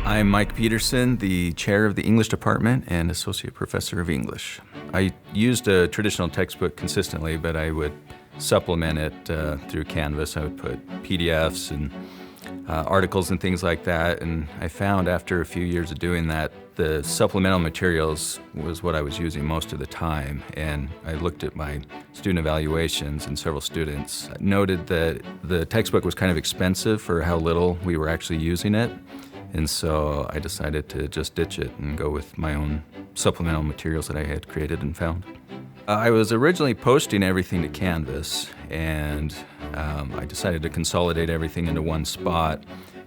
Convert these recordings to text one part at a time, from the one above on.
I'm Mike Peterson, the chair of the English department and associate professor of English. I used a traditional textbook consistently, but I would supplement it through Canvas. I would put PDFs and articles and things like that, and I found after a few years of doing that, the supplemental materials was what I was using most of the time, and I looked at my student evaluations, and several students noted that the textbook was kind of expensive for how little we were actually using it, and so I decided to just ditch it and go with my own supplemental materials that I had created and found. I was originally posting everything to Canvas, and I decided to consolidate everything into one spot,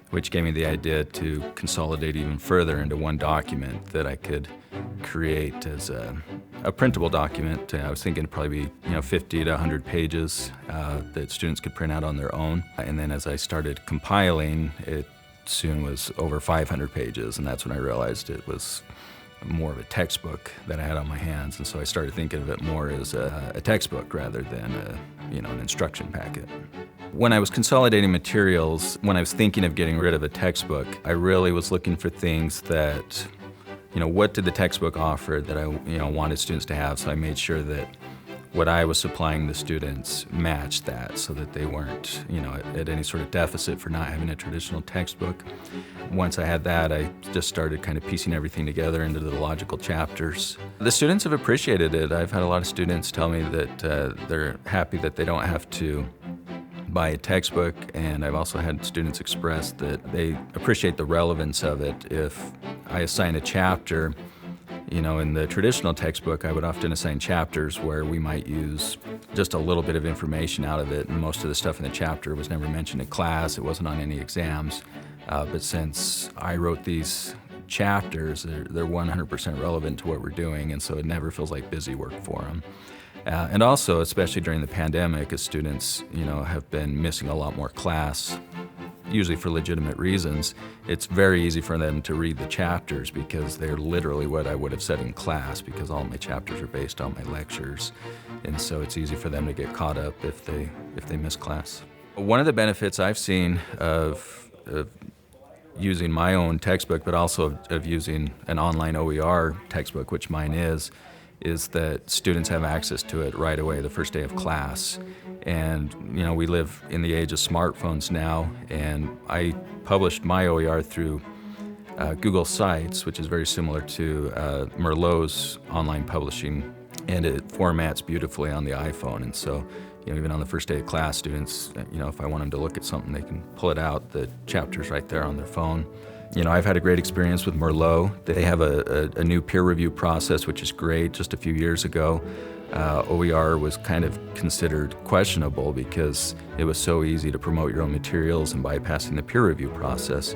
which gave me the idea to consolidate even further into one document that I could create as a printable document. I was thinking it'd probably be 50 to 100 pages that students could print out on their own. And then as I started compiling, it soon was over 500 pages, and that's when I realized it was more of a textbook that I had on my hands, and so I started thinking of it more as a textbook rather than an instruction packet. When I was consolidating materials, when I was thinking of getting rid of a textbook, I really was looking for things that, what did the textbook offer that I wanted students to have, so I made sure that what I was supplying the students matched that so that they weren't, at any sort of deficit for not having a traditional textbook. Once I had that, I just started kind of piecing everything together into the logical chapters. The students have appreciated it. I've had a lot of students tell me that they're happy that they don't have to buy a textbook, and I've also had students express that they appreciate the relevance of it. If I assign a chapter, in the traditional textbook, I would often assign chapters where we might use just a little bit of information out of it, and most of the stuff in the chapter was never mentioned in class. It wasn't on any exams. But since I wrote these chapters, they're 100% relevant to what we're doing, and so it never feels like busy work for them. And also, especially during the pandemic, as students, have been missing a lot more class, usually for legitimate reasons, it's very easy for them to read the chapters because they're literally what I would have said in class, because all my chapters are based on my lectures, and so it's easy for them to get caught up if they miss class. One of the benefits I've seen of using my own textbook, but also of using an online OER textbook, which mine is that students have access to it right away the first day of class. And we live in the age of smartphones now, and I published my OER through Google Sites, which is very similar to Merlot's online publishing, and it formats beautifully on the iPhone. And so even on the first day of class, students, if I want them to look at something, they can pull it out. The chapter's right there on their phone. I've had a great experience with Merlot. They have a new peer review process, which is great. Just a few years ago, OER was kind of considered questionable because it was so easy to promote your own materials and bypassing the peer review process.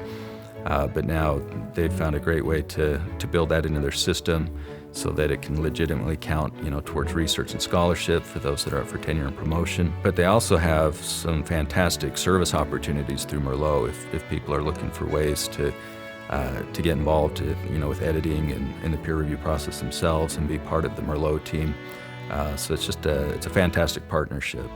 But now they've found a great way to build that into their system so that it can legitimately count, towards research and scholarship for those that are up for tenure and promotion. But they also have some fantastic service opportunities through Merlot if people are looking for ways to get involved, with editing and the peer review process themselves and be part of the Merlot team. So it's a fantastic partnership.